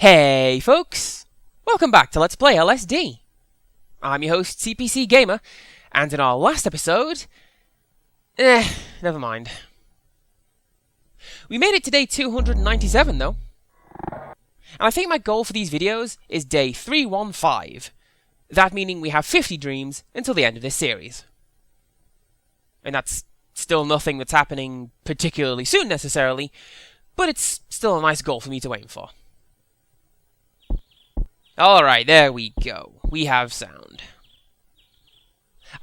Hey folks! Welcome back to Let's Play LSD. I'm your host CPC Gamer, and in our last episode... never mind. We made it to day 297 though. And I think my goal for these videos is day 315. That meaning we have 50 dreams until the end of this series. And that's still nothing that's happening particularly soon necessarily, but it's still a nice goal for me to aim for. Alright, there we go. We have sound.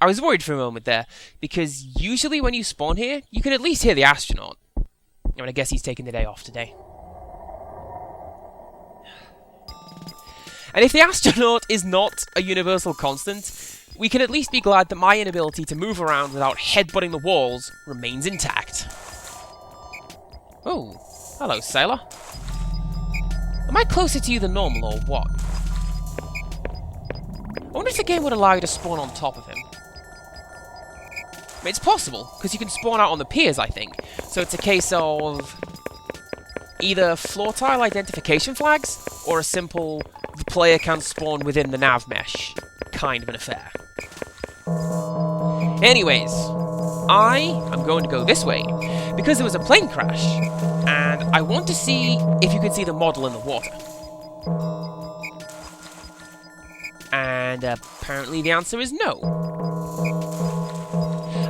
I was worried for a moment there, because usually when you spawn here, you can at least hear the astronaut. I mean, I guess he's taking the day off today. And if the astronaut is not a universal constant, we can at least be glad that my inability to move around without headbutting the walls remains intact. Oh, hello, sailor. Am I closer to you than normal, or what? I wonder if the game would allow you to spawn on top of him. I mean, it's possible, because you can spawn out on the piers, I think. So it's a case of either floor tile identification flags, or a simple, the player can spawn within the nav mesh kind of an affair. Anyways, I am going to go this way, because there was a plane crash, and I want to see if you can see the model in the water. And apparently the answer is no.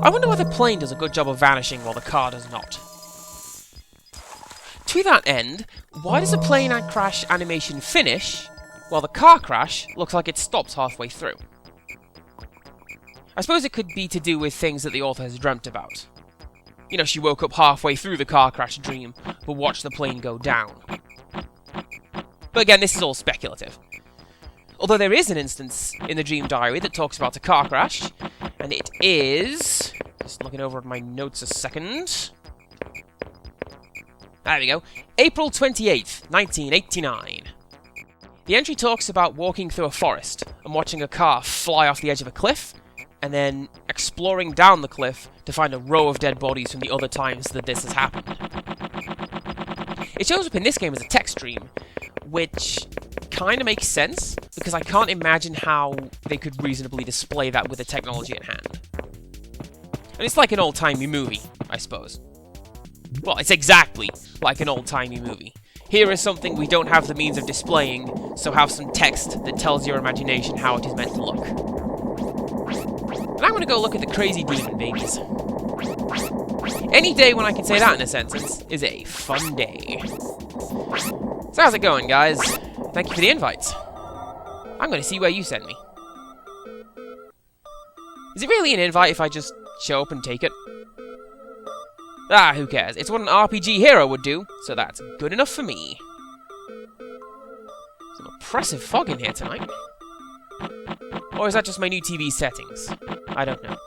I wonder why the plane does a good job of vanishing while the car does not. To that end, why does a plane crash animation finish while the car crash looks like it stops halfway through? I suppose it could be to do with things that the author has dreamt about. You know, she woke up halfway through the car crash dream, but watched the plane go down. But again, this is all speculative. Although there is an instance in the dream diary that talks about a car crash, and it is... just looking over at my notes a second. There we go. April 28th, 1989. The entry talks about walking through a forest and watching a car fly off the edge of a cliff, and then exploring down the cliff to find a row of dead bodies from the other times that this has happened. It shows up in this game as a text stream, which kind of makes sense, because I can't imagine how they could reasonably display that with the technology at hand. And it's like an old-timey movie, I suppose. Well, it's exactly like an old-timey movie. Here is something we don't have the means of displaying, so have some text that tells your imagination how it is meant to look. And I'm gonna go look at the crazy demon babies. Any day when I can say that in a sentence is a fun day. So how's it going, guys? Thank you for the invites. I'm going to see where you send me. Is it really an invite if I just show up and take it? Ah, who cares? It's what an RPG hero would do, so that's good enough for me. Some oppressive fog in here tonight. Or is that just my new TV's settings? I don't know.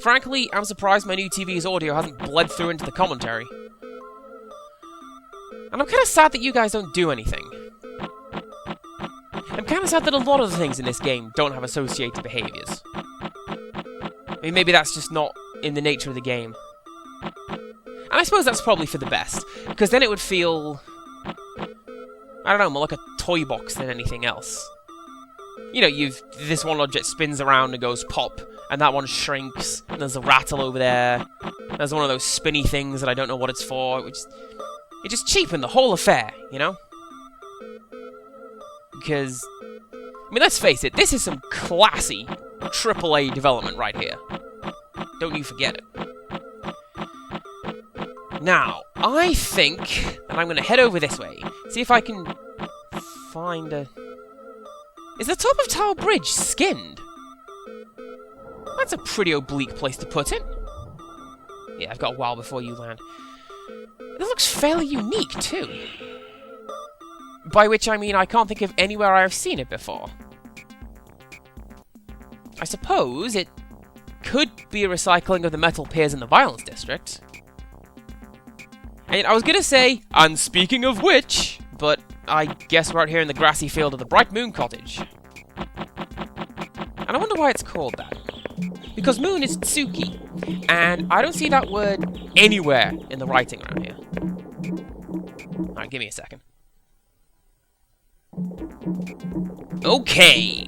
Frankly, I'm surprised my new TV's audio hasn't bled through into the commentary. And I'm kind of sad that you guys don't do anything. I'm kind of sad that a lot of the things in this game don't have associated behaviours. I mean, maybe that's just not in the nature of the game. And I suppose that's probably for the best, because then it would feel... I don't know, more like a toy box than anything else. You know, this one object spins around and goes pop, and that one shrinks, and there's a rattle over there. There's one of those spinny things that I don't know what it's for, which... it just cheapened the whole affair, you know? Because, I mean, let's face it, this is some classy AAA development right here. Don't you forget it. Now, I think that I'm going to head over this way, see if I can find a... Is the top of Tower Bridge skinned? That's a pretty oblique place to put it. Yeah, I've got a while before you land. It looks fairly unique, too. By which I mean I can't think of anywhere I've seen it before. I suppose it could be a recycling of the metal piers in the Violence District. And I was gonna say, and speaking of which, but I guess we're out here in the grassy field of the Bright Moon Cottage. And I wonder why it's called that. Because moon is Tsuki, and I don't see that word anywhere in the writing around here. Alright, give me a second. Okay.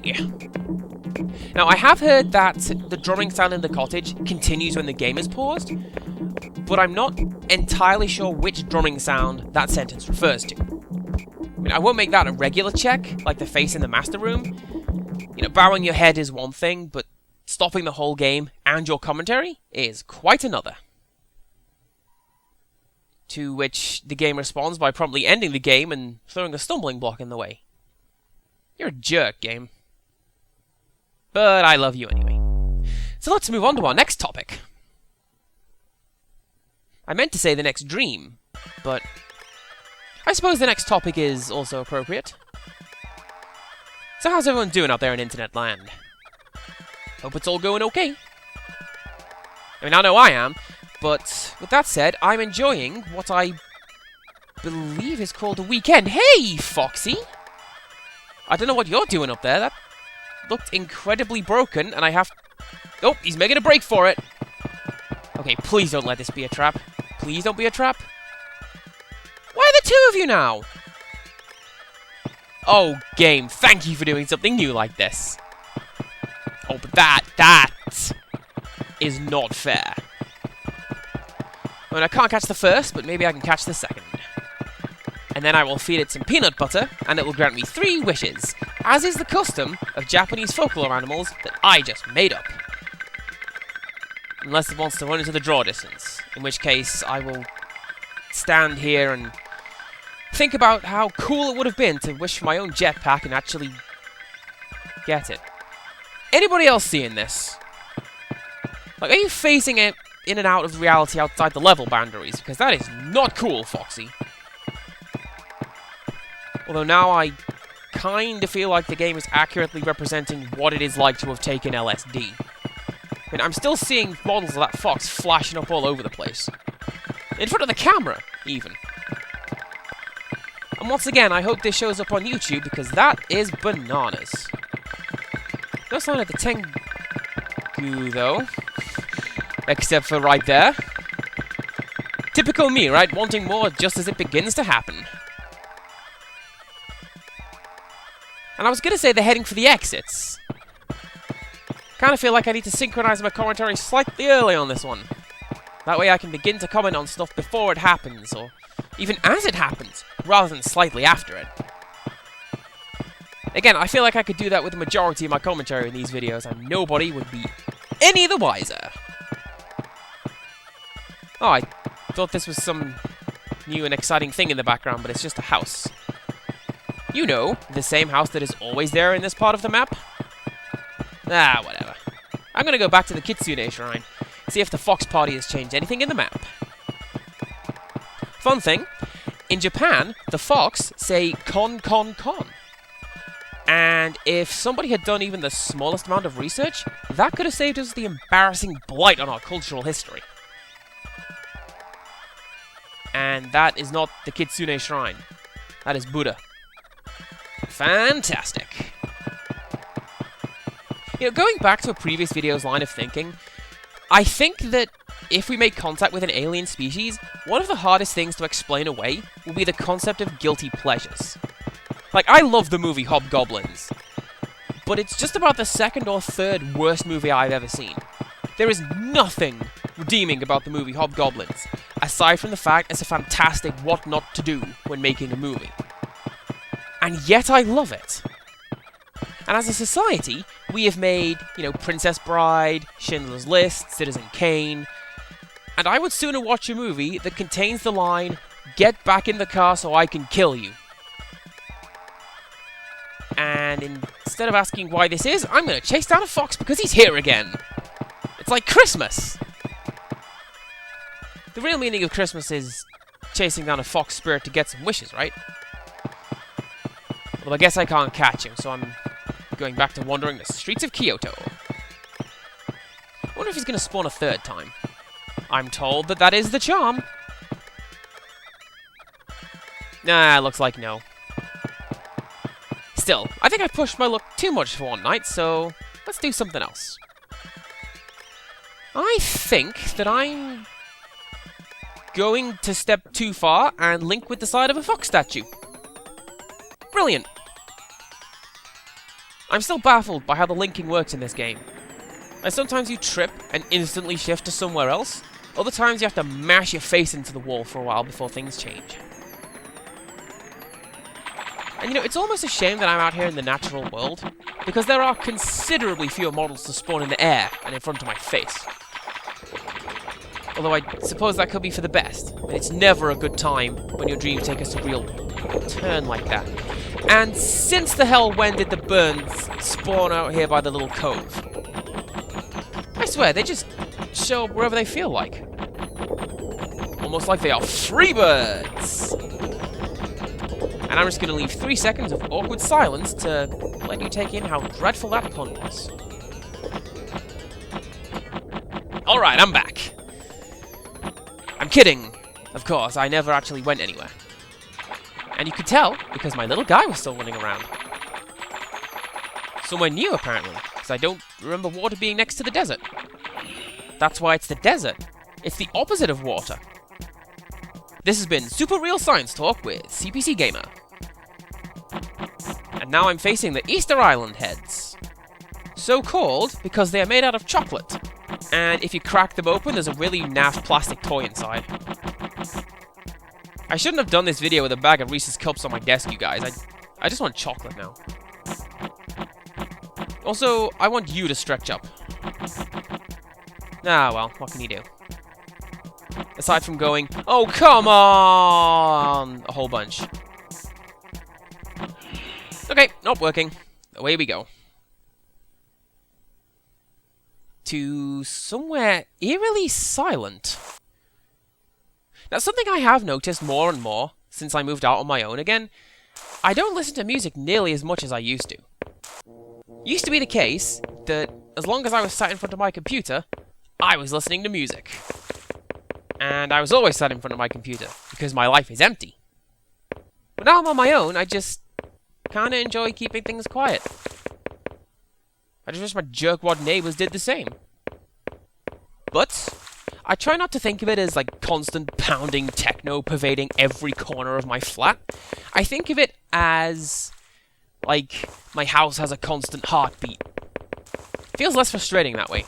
Now, I have heard that the drumming sound in the cottage continues when the game is paused, but I'm not entirely sure which drumming sound that sentence refers to. I mean, I won't make that a regular check, like the face in the master room. You know, bowing your head is one thing, but stopping the whole game and your commentary is quite another. To which the game responds by promptly ending the game and throwing a stumbling block in the way. You're a jerk, game. But I love you anyway. So let's move on to our next topic. I meant to say the next dream, but I suppose the next topic is also appropriate. So how's everyone doing out there in internet land? Hope it's all going okay. I mean, I know I am, but with that said, I'm enjoying what I believe is called a weekend. Hey, Foxy! I don't know what you're doing up there. That looked incredibly broken, and I have... Oh, he's making a break for it. Okay, please don't let this be a trap. Please don't be a trap. Why are there two of you now? Oh, game, thank you for doing something new like this. Oh, but that is not fair. I mean, I can't catch the first, but maybe I can catch the second. And then I will feed it some peanut butter, and it will grant me 3 wishes, as is the custom of Japanese folklore animals that I just made up. Unless it wants to run into the draw distance, in which case I will stand here and think about how cool it would have been to wish for my own jetpack and actually get it. Anybody else seeing this? Like, are you phasing it in and out of reality outside the level boundaries? Because that is not cool, Foxy. Although now I kind of feel like the game is accurately representing what it is like to have taken LSD. I mean, I'm still seeing models of that fox flashing up all over the place. In front of the camera, even. And once again, I hope this shows up on YouTube, because that is bananas. No sign of the Tengu, though. Except for right there. Typical me, right? Wanting more just as it begins to happen. And I was going to say they're heading for the exits. Kind of feel like I need to synchronize my commentary slightly early on this one. That way I can begin to comment on stuff before it happens, or even as it happens, rather than slightly after it. Again, I feel like I could do that with the majority of my commentary in these videos, and nobody would be any the wiser. Oh, I thought this was some new and exciting thing in the background, but it's just a house. You know, the same house that is always there in this part of the map. Ah, whatever. I'm gonna go back to the Kitsune Shrine, see if the Fox Party has changed anything in the map. Fun thing, in Japan, the fox say con con con. And if somebody had done even the smallest amount of research, that could have saved us the embarrassing blight on our cultural history. And that is not the Kitsune Shrine. That is Buddha. Fantastic. You know, going back to a previous video's line of thinking, I think that if we make contact with an alien species, one of the hardest things to explain away will be the concept of guilty pleasures. Like, I love the movie Hobgoblins, but it's just about the second or third worst movie I've ever seen. There is nothing redeeming about the movie Hobgoblins, aside from the fact it's a fantastic what not to do when making a movie. And yet I love it. And as a society, we have made, you know, Princess Bride, Schindler's List, Citizen Kane, and I would sooner watch a movie that contains the line, "Get back in the car so I can kill you." And instead of asking why this is, I'm going to chase down a fox because he's here again. It's like Christmas. The real meaning of Christmas is chasing down a fox spirit to get some wishes, right? Well, I guess I can't catch him, so I'm going back to wandering the streets of Kyoto. I wonder if he's going to spawn a third time. I'm told that that is the charm. Nah, looks like no. Still, I think I pushed my luck too much for one night, so let's do something else. I think that I'm going to step too far and link with the side of a fox statue. Brilliant. I'm still baffled by how the linking works in this game. Like, sometimes you trip and instantly shift to somewhere else. Other times you have to mash your face into the wall for a while before things change. And you know, it's almost a shame that I'm out here in the natural world, because there are considerably fewer models to spawn in the air and in front of my face. Although I suppose that could be for the best. But it's never a good time when your dreams take a surreal turn like that. And since the hell when did the burns spawn out here by the little cove? I swear, they just show up wherever they feel like. Almost like they are free birds! And I'm just going to leave 3 seconds of awkward silence to let you take in how dreadful that pun was. Alright, I'm back. I'm kidding. Of course, I never actually went anywhere. And you could tell, because my little guy was still running around. Somewhere new, apparently, because I don't remember water being next to the desert. That's why it's the desert. It's the opposite of water. This has been Super Real Science Talk with CPC Gamer. And now I'm facing the Easter Island heads. So called because they are made out of chocolate. And if you crack them open, there's a really naff plastic toy inside. I shouldn't have done this video with a bag of Reese's Cups on my desk, you guys. I just want chocolate now. Also, I want you to stretch up. Ah, well, what can you do? Aside from going, oh, come on! A whole bunch. Okay, not working. Away we go. To somewhere eerily silent. Now, something I have noticed more and more since I moved out on my own again, I don't listen to music nearly as much as I used to. Used to be the case that as long as I was sat in front of my computer, I was listening to music. And I was always sat in front of my computer, because my life is empty. But now I'm on my own, I just kinda enjoy keeping things quiet. I just wish my jerkwad neighbours did the same. But I try not to think of it as like constant pounding techno pervading every corner of my flat. I think of it as like my house has a constant heartbeat. Feels less frustrating that way.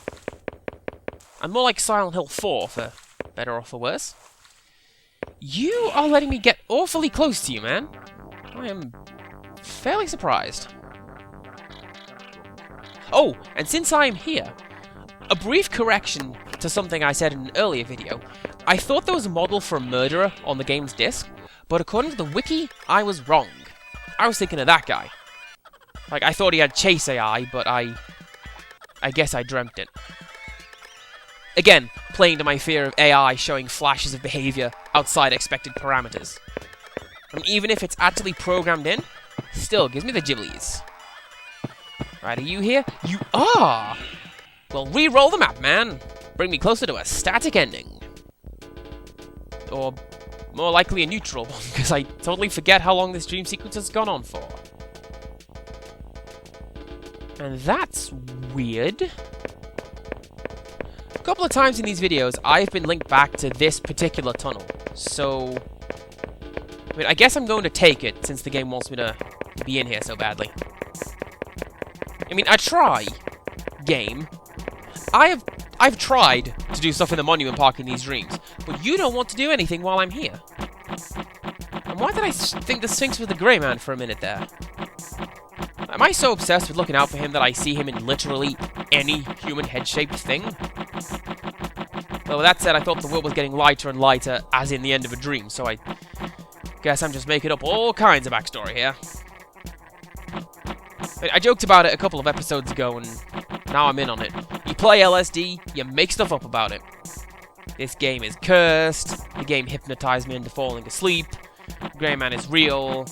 And more like Silent Hill 4 for better or for worse. You are letting me get awfully close to you, man. I am fairly surprised. Oh, and since I am here, a brief correction to something I said in an earlier video. I thought there was a model for a murderer on the game's disc, but according to the wiki, I was wrong. I was thinking of that guy. Like, I thought he had chase AI, but I guess I dreamt it. Again, playing to my fear of AI showing flashes of behavior outside expected parameters. And even if it's actually programmed in, still gives me the jibblies. Right, are you here? You are! Well, re-roll the map, man. Bring me closer to a static ending. Or, more likely a neutral one, because I totally forget how long this dream sequence has gone on for. And that's weird. A couple of times in these videos, I've been linked back to this particular tunnel. So, I mean, I guess I'm going to take it, since the game wants me to be in here so badly. I mean, I try, game. I've tried to do stuff in the Monument Park in these dreams, but you don't want to do anything while I'm here. And why did I think the Sphinx was the Grey Man for a minute there? Am I so obsessed with looking out for him that I see him in literally any human head-shaped thing? Well, with that said, I thought the world was getting lighter and lighter, as in the end of a dream, so I guess I'm just making up all kinds of backstory here. I joked about it a couple of episodes ago, and now I'm in on it. You play LSD, you make stuff up about it. This game is cursed, the game hypnotized me into falling asleep, Grey Man is real,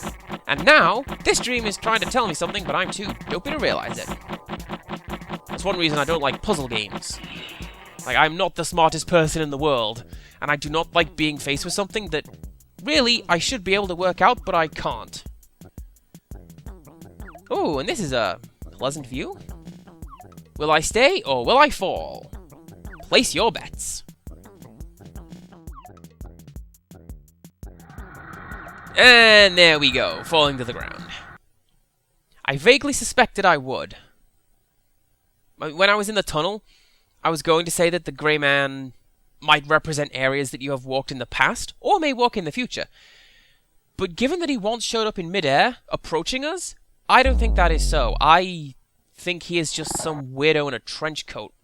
and now, this dream is trying to tell me something, but I'm too dopey to realize it. That's one reason I don't like puzzle games. Like, I'm not the smartest person in the world, and I do not like being faced with something that, really, I should be able to work out, but I can't. Oh, and this is a pleasant view. Will I stay, or will I fall? Place your bets. And there we go, falling to the ground. I vaguely suspected I would. When I was in the tunnel, I was going to say that the Grey Man might represent areas that you have walked in the past, or may walk in the future. But given that he once showed up in midair, approaching us, I don't think that is so. I think he is just some weirdo in a trench coat.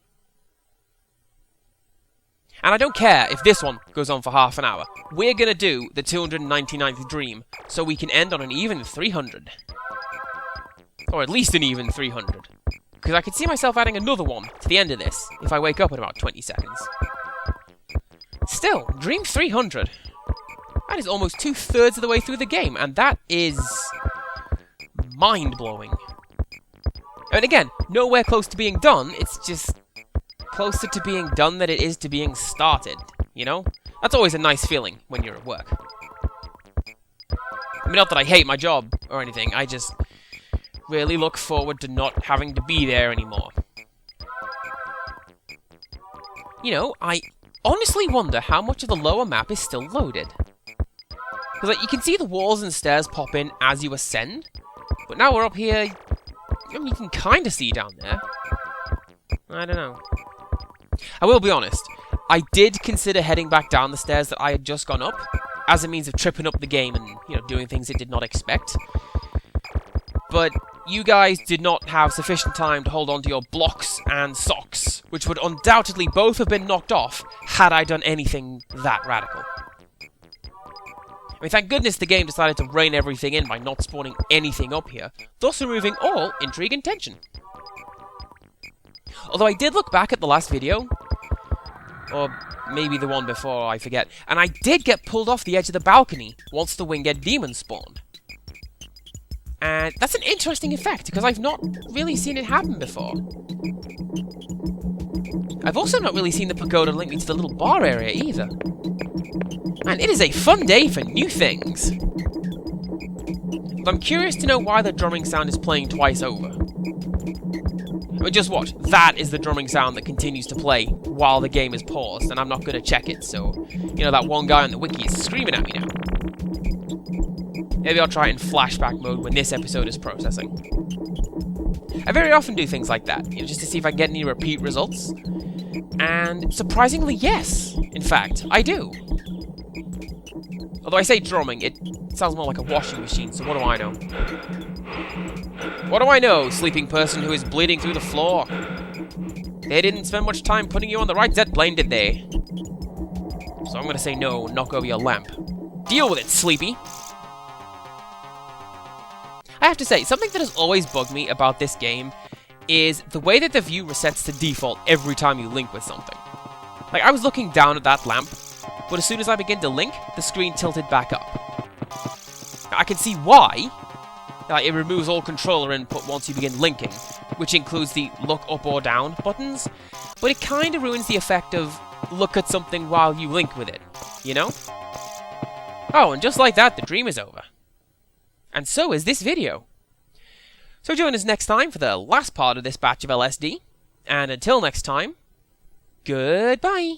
And I don't care if this one goes on for half an hour. We're gonna do the 299th dream, so we can end on an even 300. Or at least an even 300. Because I could see myself adding another one to the end of this, if I wake up in about 20 seconds. Still, dream 300. That is almost 2/3 of the way through the game, and that is mind-blowing. And again, nowhere close to being done, it's just closer to being done than it is to being started, you know? That's always a nice feeling when you're at work. I mean, not that I hate my job or anything, I just really look forward to not having to be there anymore. You know, I honestly wonder how much of the lower map is still loaded. Because, like, you can see the walls and stairs pop in as you ascend, but now we're up here, I mean, you can kind of see down there. I don't know. I will be honest, I did consider heading back down the stairs that I had just gone up, as a means of tripping up the game and, you know, doing things it did not expect. But you guys did not have sufficient time to hold on to your blocks and socks, which would undoubtedly both have been knocked off had I done anything that radical. I mean, thank goodness the game decided to rein everything in by not spawning anything up here, thus removing all intrigue and tension. Although I did look back at the last video, or maybe the one before, I forget, and I did get pulled off the edge of the balcony once the winged demon spawned. And that's an interesting effect, because I've not really seen it happen before. I've also not really seen the pagoda link me to the little bar area either. And it is a fun day for new things. But I'm curious to know why the drumming sound is playing twice over. I mean, just watch. That is the drumming sound that continues to play while the game is paused, and I'm not going to check it, so, you know, that one guy on the wiki is screaming at me now. Maybe I'll try it in flashback mode when this episode is processing. I very often do things like that, you know, just to see if I get any repeat results. And surprisingly, yes. In fact, I do. Although I say drumming, it sounds more like a washing machine, so what do I know? What do I know, sleeping person who is bleeding through the floor? They didn't spend much time putting you on the right Z plane, did they? So I'm gonna say no and knock over your lamp. Deal with it, sleepy! I have to say, something that has always bugged me about this game is the way that the view resets to default every time you link with something. Like, I was looking down at that lamp, but as soon as I begin to link, the screen tilted back up. Now, I can see why. Like, it removes all controller input once you begin linking, which includes the look up or down buttons, but it kind of ruins the effect of look at something while you link with it, you know? Oh, and just like that, the dream is over. And so is this video. So join us next time for the last part of this batch of LSD, and until next time, goodbye!